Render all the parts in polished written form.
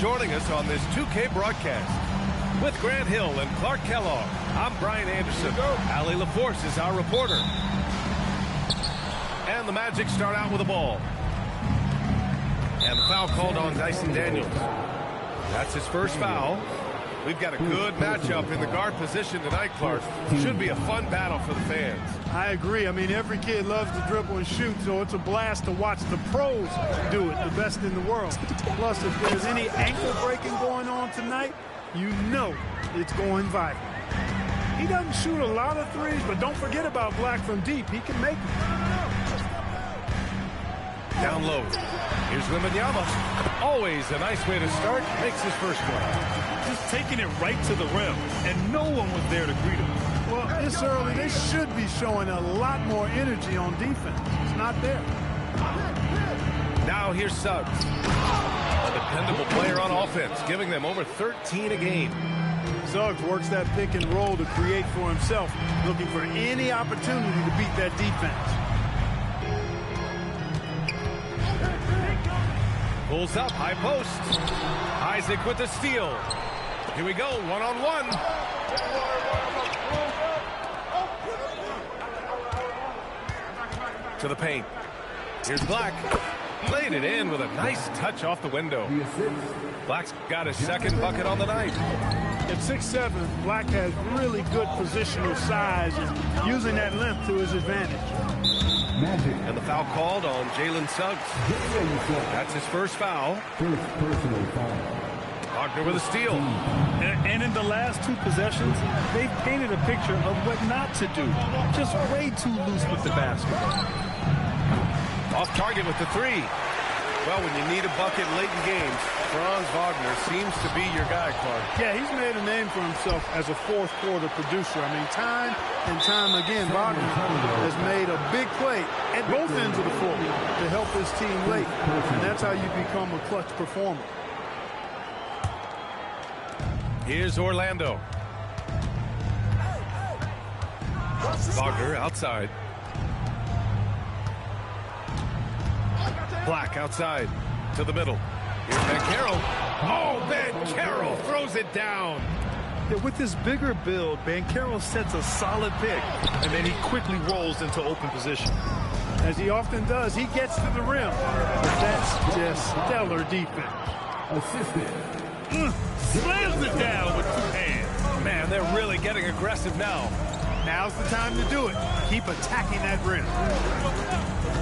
joining us on this 2K broadcast. With Grant Hill and Clark Kellogg, I'm Brian Anderson. Allie LaForce is our reporter. And the Magic start out with the ball. And the foul called on Dyson Daniels. That's his first foul. We've got a good matchup in the guard position tonight, Clark. Should be a fun battle for the fans. I agree. I mean, every kid loves to dribble and shoot, so it's a blast to watch the pros do it, the best in the world. Plus, if there's any ankle breaking going on tonight, you know it's going viral. He doesn't shoot a lot of threes, but don't forget about Black from deep. He can make them. Down low. Here's Wembanyama. Always a nice way to start. Makes his first one. Just taking it right to the rim, and no one was there to greet him. Well, this early, they should be showing a lot more energy on defense. It's not there. Now here's Suggs. A dependable player on offense, giving them over 13 a game. Suggs works that pick and roll to create for himself, looking for any opportunity to beat that defense. Pulls up, high post. Isaac with the steal. Here we go, one-on-one. To the paint. Here's Black. Played it in with a nice touch off the window. Black's got his second bucket on the night. At 6'7", Black has really good positional size and using that length to his advantage. And the foul called on Jalen Suggs. That's his first foul. Wagner with a steal. And in the last two possessions, they've painted a picture of what not to do. Just way too loose with the basketball. Off target with the three. Well, when you need a bucket late in games, Franz Wagner seems to be your guy, Clark. Yeah, he's made a name for himself as a fourth quarter producer. I mean, time and time again, Wagner has made a big play at both ends of the floor to help his team late. And that's how you become a clutch performer. Here's Orlando. Wagner outside. Black outside to the middle. Here's Banchero. Oh, Banchero throws it down. Yeah, with his bigger build, Banchero sets a solid pick, and then he quickly rolls into open position. As he often does, he gets to the rim. But that's just stellar defense. Slams it down with two hands. Man, they're really getting aggressive now. Now's the time to do it. Keep attacking that rim.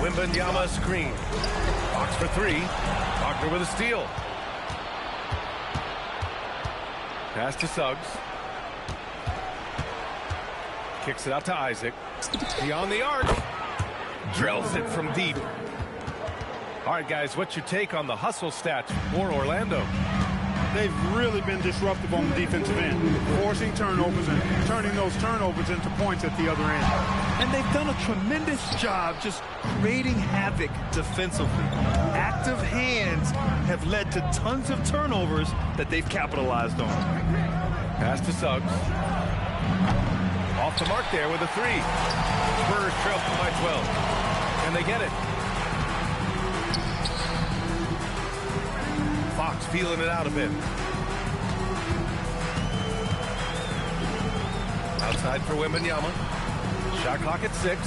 Wembanyama screen. Box for three. Wagner with a steal. Pass to Suggs. Kicks it out to Isaac. Beyond the arc. Drills it from deep. All right, guys, what's your take on the hustle stats for Orlando? They've really been disruptive on the defensive end, forcing turnovers and turning those turnovers into points at the other end. And they've done a tremendous job just creating havoc defensively. Active hands have led to tons of turnovers that they've capitalized on. Pass to Suggs. Off the mark there with a three. Spurs trail by 12. And they get it. Fox feeling it out a bit. Outside for Wembanyama. Shot clock at 6.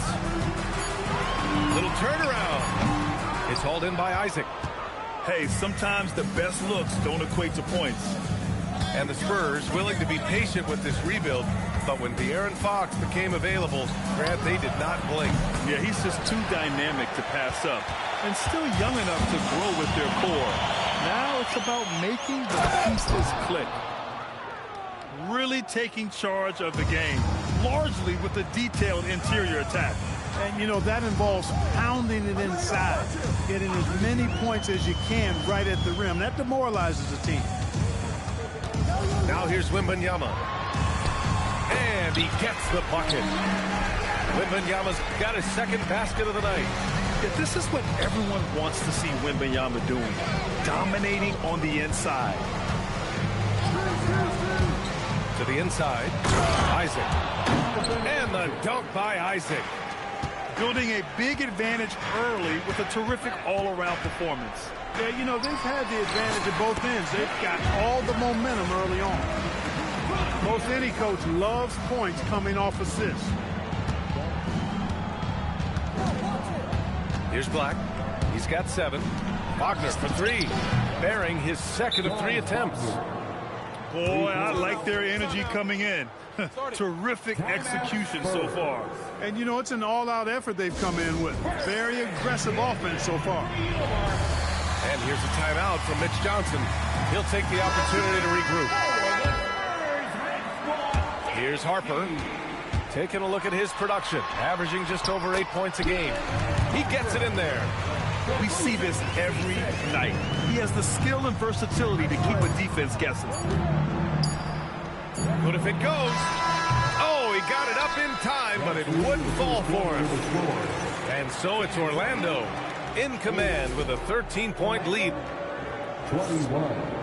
Little turnaround. It's hauled in by Isaac. Hey, sometimes the best looks don't equate to points. And the Spurs willing to be patient with this rebuild, but when De'Aaron Fox became available, Grant, they did not blink. Yeah, he's just too dynamic to pass up, and still young enough to grow with their core. Now it's about making the pieces click. Really taking charge of the game, largely with a detailed interior attack. And, you know, that involves pounding it inside, getting as many points as you can right at the rim. That demoralizes the team. Now here's Wembanyama. And he gets the bucket. Wembanyama's got his second basket of the night. Yeah, this is what everyone wants to see Wembanyama doing. Dominating on the inside. To the inside. Isaac. And the dunk by Isaac. building a big advantage early with a terrific all-around performance. Yeah, you know, they've had the advantage at both ends. They've got all the momentum early on. Most any coach loves points coming off assists. Here's Black. He's got 7. Wagner for 3, bearing his second of 3 attempts. Boy, I like their energy coming in. Terrific execution so far. And, you know, it's an all-out effort they've come in with. Very aggressive offense so far. And here's a timeout from Mitch Johnson. He'll take the opportunity to regroup. Here's Harper. Taking a look at his production, averaging just over 8 points a game. He gets it in there. We see this every night. He has the skill and versatility to keep a defense guessing. But if it goes, oh, he got it up in time, but it wouldn't fall for him. And so it's Orlando in command with a 13-point lead. 21.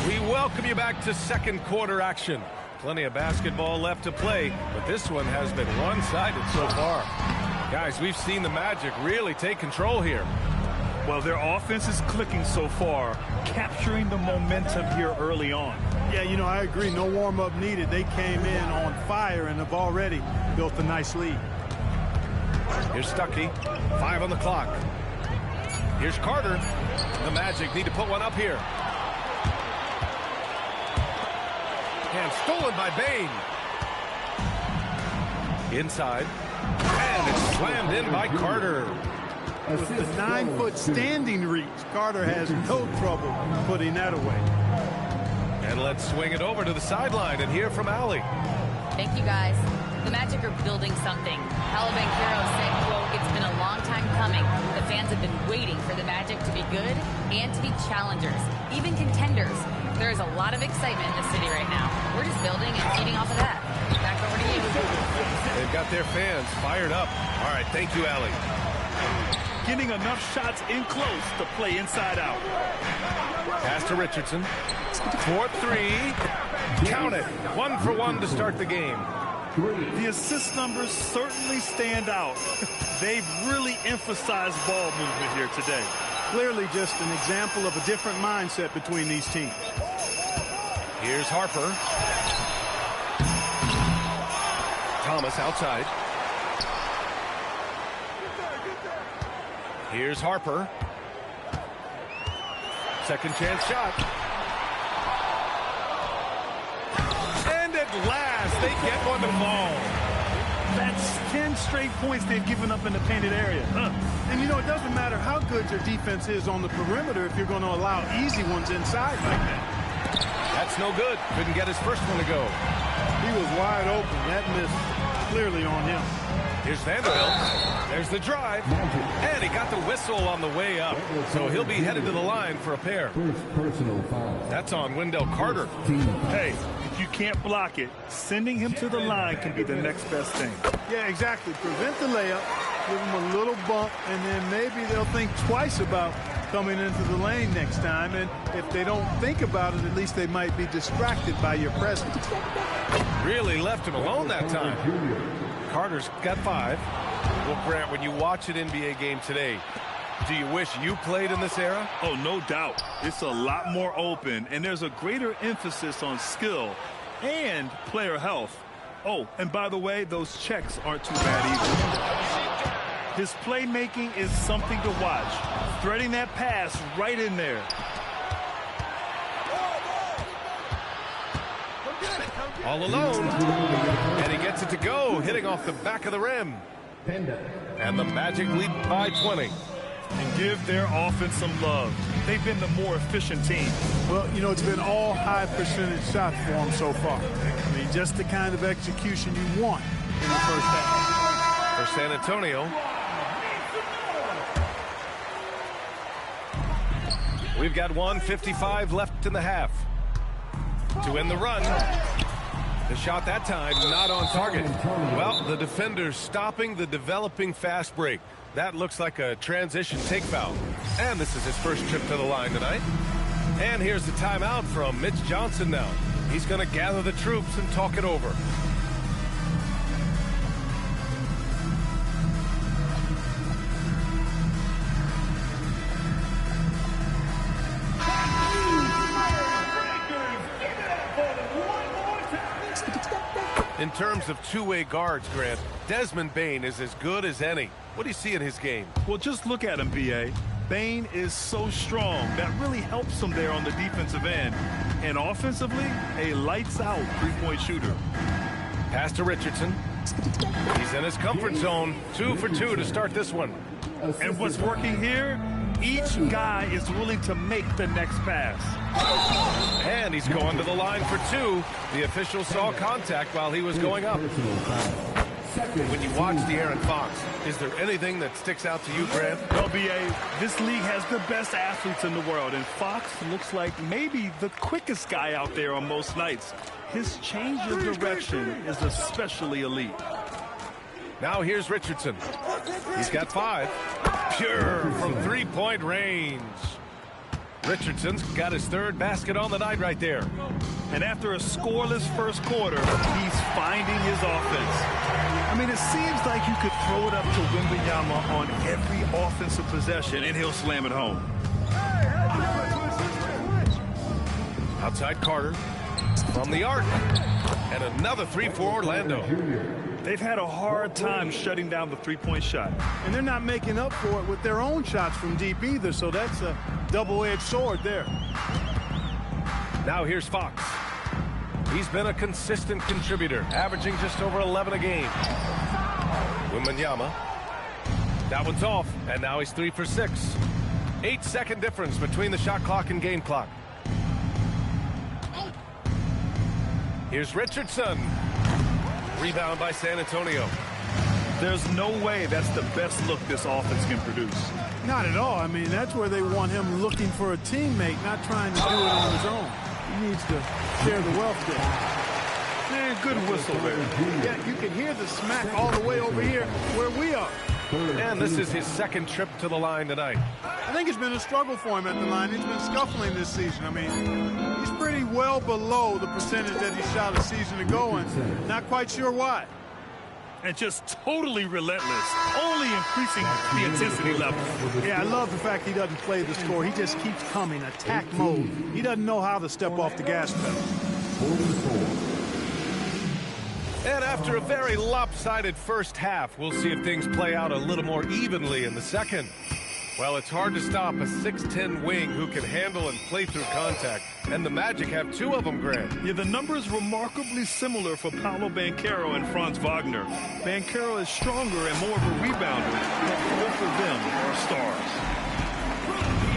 We welcome you back to second quarter action. Plenty of basketball left to play, but this one has been one-sided so far. Guys, we've seen the Magic really take control here. Well, their offense is clicking so far, capturing the momentum here early on. Yeah, you know, I agree. No warm-up needed. They came in on fire and have already built a nice lead. Here's Stuckey. 5 on the clock. Here's Carter. The Magic need to put one up here. And stolen by Bane. Inside. And it's slammed in by Carter. With the 9-foot standing reach, Carter has no trouble putting that away. And let's swing it over to the sideline and hear from Allie. Thank you, guys. The Magic are building something. Paolo Banchero said, quote, "It's been a long time coming. The fans have been waiting for the Magic to be good and to be challengers, even contenders. There is a lot of excitement in the city right now. We're just building and feeding off of that. Back over to you." They've got their fans fired up. All right, thank you, Allie. Getting enough shots in close to play inside out. Pass to Richardson. 4-3. Count it. 1 for 1 to start the game. The assist numbers certainly stand out. They've really emphasized ball movement here today. Clearly just an example of a different mindset between these teams. Here's Harper. Thomas outside. Here's Harper. Second chance shot. And at last, they get one to fall. That's 10 straight points they've given up in the painted area. And, you know, it doesn't matter how good your defense is on the perimeter if you're going to allow easy ones inside like that. That's no good. Couldn't get his first one to go. He was wide open. That missed clearly on him. Here's Vanderbilt. There's the drive. And he got the whistle on the way up. So he'll be headed to the line for a pair. First personal foul. That's on Wendell Carter. Hey, if you can't block it, sending him to the line can be the next best thing. Yeah, exactly. Prevent the layup, give him a little bump, and then maybe they'll think twice about coming into the lane next time. And if they don't think about it, at least they might be distracted by your presence. Really left him alone that time. Carter's got 5. Well, Grant, when you watch an NBA game today, do you wish you played in this era? Oh, no doubt. It's a lot more open, and there's a greater emphasis on skill and player health. Oh, and by the way, those checks aren't too bad either. His playmaking is something to watch. Threading that pass right in there. All alone. And he gets it to go, hitting off the back of the rim. And the Magic lead by 20. And give their offense some love. They've been the more efficient team. Well, you know, it's been all high percentage shots for them so far. I mean, just the kind of execution you want in the first half. For San Antonio. We've got 1:55 left in the half. To end the run. The shot that time not on target. Well, the defender's stopping the developing fast break. That looks like a transition take foul. And this is his first trip to the line tonight. And here's the timeout from Mitch Johnson now. He's going to gather the troops and talk it over. In terms of two-way guards, Grant, Desmond Bane is as good as any. What do you see in his game? Well, just look at him, B.A. Bane is so strong. That really helps him there on the defensive end. And offensively, a lights-out three-point shooter. Pass to Richardson. He's in his comfort zone. 2 for 2 to start this one. And what's working here? Each guy is willing to make the next pass. And he's going to the line for 2. The official saw contact while he was going up. When you watch De'Aaron Fox, is there anything that sticks out to you, Grant? Well, B.A., this league has the best athletes in the world, and Fox looks like maybe the quickest guy out there on most nights. His change of direction is especially elite. Now here's Richardson. He's got 5. Pure from three-point range. Richardson's got his 3rd basket on the night right there. And after a scoreless first quarter, he's finding his offense. I mean, it seems like you could throw it up to Wembanyama on every offensive possession, and he'll slam it home. Outside Carter from the arc. And another 3 for Orlando. They've had a hard time shutting down the three-point shot. And they're not making up for it with their own shots from deep either, so that's a double-edged sword there. Now here's Fox. He's been a consistent contributor, averaging just over 11 a game. Wembanyama. That one's off, and now he's 3 for 6. 8-second difference between the shot clock and game clock. Here's Richardson. Rebound by San Antonio. There's no way that's the best look this offense can produce. Not at all. I mean, that's where they want him looking for a teammate, not trying to do it on his own. He needs to share the wealth there. Man, good whistle there. Yeah, you can hear the smack all the way over here where we are. And this is his 2nd trip to the line tonight. I think it's been a struggle for him at the line. He's been scuffling this season. I mean, he's pretty well below the percentage that he shot a season ago, and not quite sure why. And just totally relentless, only increasing the intensity level. Yeah, I love the fact he doesn't play the score. He just keeps coming, attack mode. He doesn't know how to step off the gas pedal. And after a very lopsided first half, we'll see if things play out a little more evenly in the second. Well, it's hard to stop a 6'10 wing who can handle and play through contact. And the Magic have 2 of them, Grant. Yeah, the number is remarkably similar for Paolo Banchero and Franz Wagner. Banchero is stronger and more of a rebounder, but both of them are stars.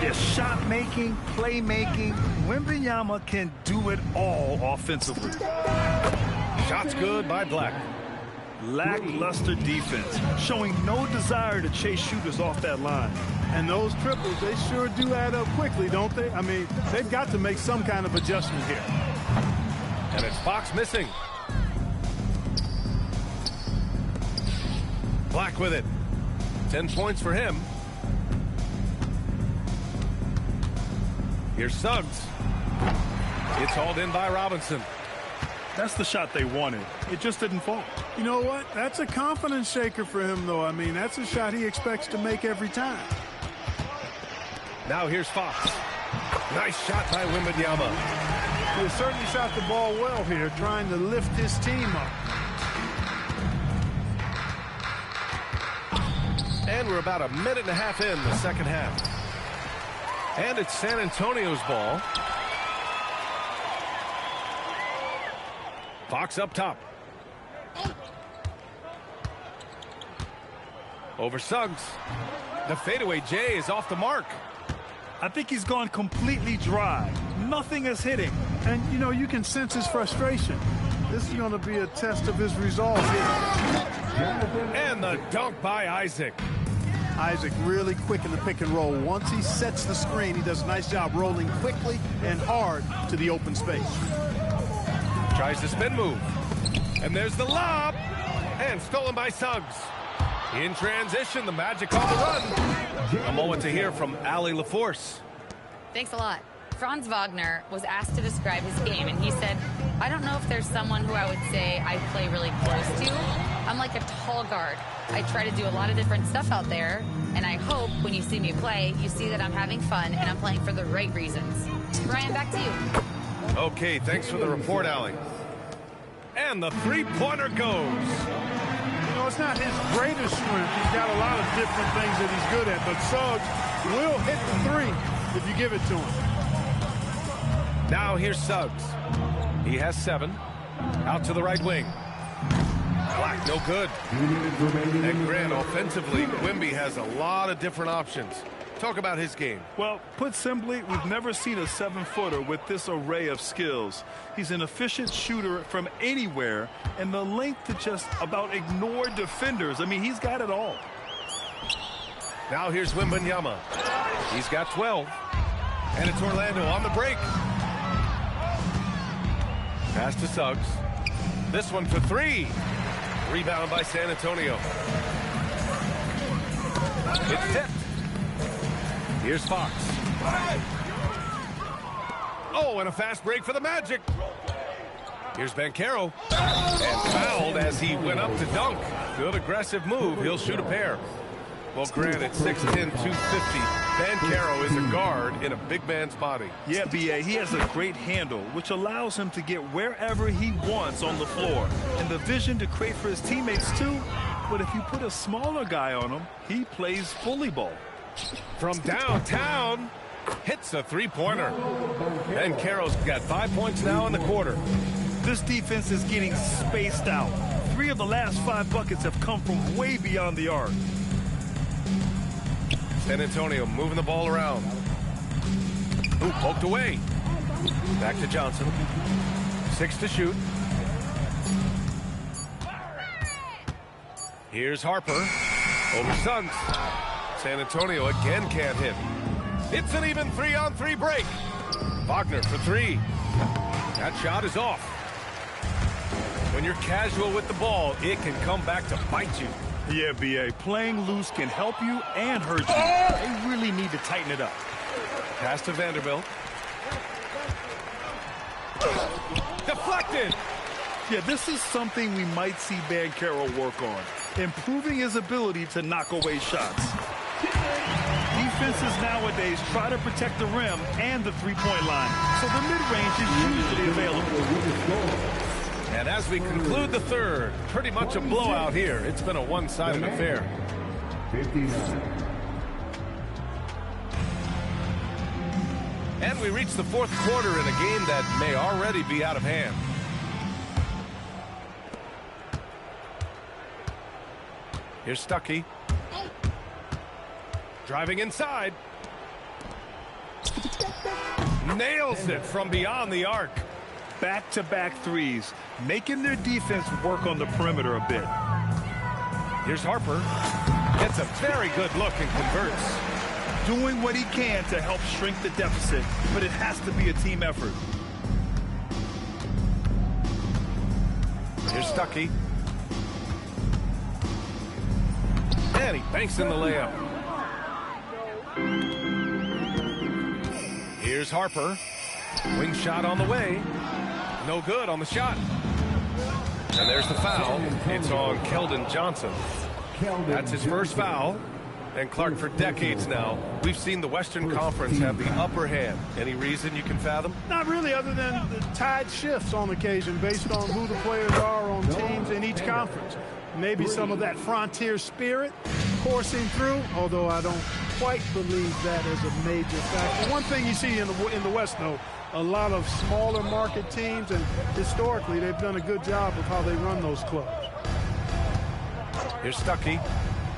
Their shot-making, playmaking, Wembanyama can do it all offensively. Shots good by Black. Lackluster defense, showing no desire to chase shooters off that line. And those triples, they sure do add up quickly, don't they? I mean, they've got to make some kind of adjustment here. And it's Fox missing. Black with it. 10 points for him. Here's Suggs. It's hauled in by Robinson. That's the shot they wanted. It just didn't fall. You know what? That's a confidence shaker for him, though. I mean, that's a shot he expects to make every time. Now here's Fox. Nice shot by Wembanyama. He has certainly shot the ball well here, trying to lift his team up. And we're about a minute and a half in the second half. And it's San Antonio's ball. Fox up top. Over Suggs. The fadeaway J is off the mark. I think he's gone completely dry. Nothing is hitting. And, you know, you can sense his frustration. This is going to be a test of his resolve here. And the dunk by Isaac. Isaac really quick in the pick and roll. Once he sets the screen, he does a nice job rolling quickly and hard to the open space. Tries the spin move. And there's the lob. And stolen by Suggs. In transition, the Magic on the run. A moment to hear from Allie LaForce. Thanks a lot. Franz Wagner was asked to describe his game, and he said, I don't know if there's someone who I would say I play really close to. I'm like a tall guard. I try to do a lot of different stuff out there, and I hope when you see me play, you see that I'm having fun and I'm playing for the right reasons. Brian, back to you. Okay, thanks for the report, Allie. And the three-pointer goes. You know, it's not his greatest strength. He's got a lot of different things that he's good at, but Suggs will hit the three if you give it to him. Now here's Suggs. He has 7. Out to the right wing. Black, no good. And Grant, offensively, Wemby has a lot of different options. Talk about his game. Well, put simply, we've never seen a 7-footer with this array of skills. He's an efficient shooter from anywhere, and the length to just about ignore defenders. I mean, he's got it all. Now here's Wembanyama. He's got 12. And it's Orlando on the break. Pass to Suggs. This one for 3. Rebound by San Antonio. It's tipped. Here's Fox. Oh, and a fast break for the Magic. Here's Banchero. And fouled as he went up to dunk. Good aggressive move. He'll shoot a pair. Well, granted, 6'10", 250. Banchero is a guard in a big man's body. Yeah, B.A., he has a great handle, which allows him to get wherever he wants on the floor. And the vision to create for his teammates, too. But if you put a smaller guy on him, he plays bully ball. From downtown, hits a three-pointer. Banchero's got 5 points now in the quarter. This defense is getting spaced out. 3 of the last 5 buckets have come from way beyond the arc. San Antonio moving the ball around. Ooh, poked away. Back to Johnson. 6 to shoot. Here's Harper. Over Suns. San Antonio again can't hit. It's an even 3-on-3 break. Wagner for 3. That shot is off. When you're casual with the ball, it can come back to bite you. Yeah, B.A., playing loose can help you and hurt you. They really need to tighten it up. Pass to Vanderbilt. Deflected. Yeah, this is something we might see Banchero work on. Improving his ability to knock away shots. Defenses nowadays try to protect the rim and the three-point line, so the mid-range is usually available. And as we conclude the third, pretty much a blowout here. It's been a one-sided affair. 59. And we reach the fourth quarter in a game that may already be out of hand. Here's Stuckey. Driving inside. Nails it from beyond the arc. Back-to-back threes, making their defense work on the perimeter a bit. Here's Harper. Gets a very good look and converts. Doing what he can to help shrink the deficit, but it has to be a team effort. Here's Stuckey. And he banks in the layup. Here's Harper. Wing shot on the way. No good on the shot. And there's the foul. It's on Keldon Johnson. That's his first foul. And Clark, for decades now, we've seen the Western Conference have the upper hand. Any reason you can fathom? Not really, other than the tide shifts on occasion based on who the players are on teams in each conference. Maybe some of that frontier spirit coursing through, although I don't quite believe that as a major factor. One thing you see in the West, though, a lot of smaller market teams, and historically they've done a good job of how they run those clubs. Here's Stuckey.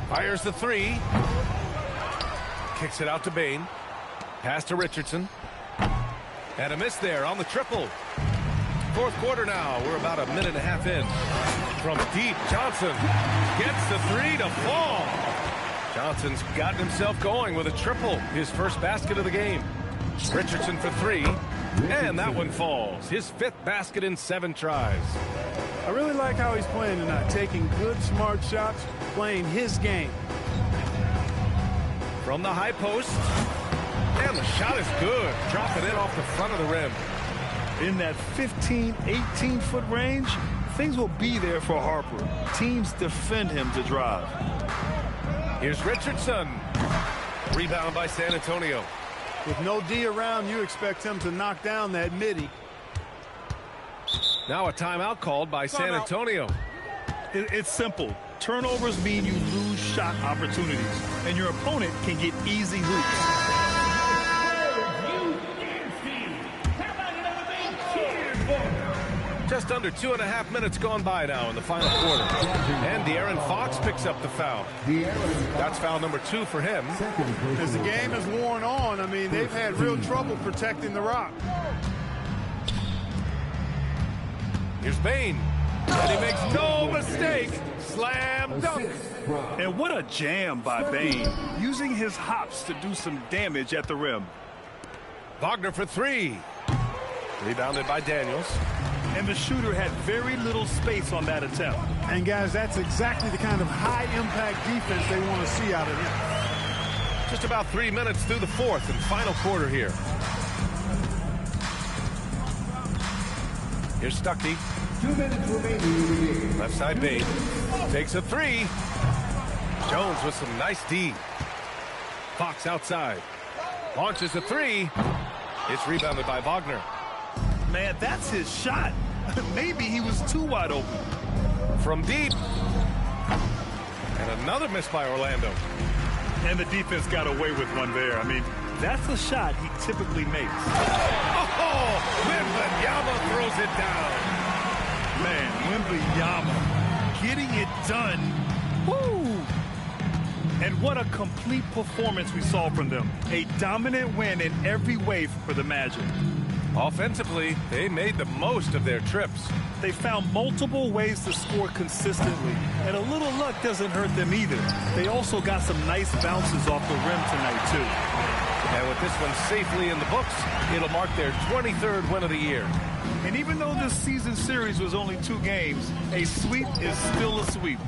Fires the 3. Kicks it out to Bane. Pass to Richardson. And a miss there on the triple. Fourth quarter now. We're about a minute and a half in. From deep, Johnson gets the 3 to fall. Johnson's gotten himself going with a triple. His first basket of the game. Richardson for 3. And that one falls. His 5th basket in 7 tries. I really like how he's playing tonight. Taking good, smart shots, playing his game. From the high post. And the shot is good. Dropping it off the front of the rim. In that 15, 18-foot range, things will be there for Harper. Teams defend him to drive. Here's Richardson. Rebound by San Antonio. With no D around, you expect him to knock down that midi. Now a timeout called by San Antonio. It's simple. Turnovers mean you lose shot opportunities, and your opponent can get easy hoops. Just under 2.5 minutes gone by now in the final quarter. And De'Aaron Fox picks up the foul. That's foul number 2 for him. As the game has worn on, I mean, they've had real trouble protecting the rock. Here's Bane. And he makes no mistake. Slam dunk. And what a jam by Bane, using his hops to do some damage at the rim. Wagner for 3. Rebounded by Daniels. And the shooter had very little space on that attempt. And, guys, that's exactly the kind of high-impact defense they want to see out of him. Just about 3 minutes through the fourth and final quarter here. Here's Stuckey. 2 minutes remaining. Left side Bane. Takes a 3. Jones with some nice D. Fox outside. Launches a 3. It's rebounded by Wagner. Man, that's his shot. Maybe he was too wide open. From deep. And another miss by Orlando. And the defense got away with one there. I mean, that's a shot he typically makes. Oh, Wembanyama throws it down. Man, Wembanyama getting it done. Woo! And what a complete performance we saw from them. A dominant win in every way for the Magic. Offensively, they made the most of their trips. They found multiple ways to score consistently, and a little luck doesn't hurt them either. They also got some nice bounces off the rim tonight, too. And with this one safely in the books, it'll mark their 23rd win of the year. And even though this season series was only 2 games, a sweep is still a sweep.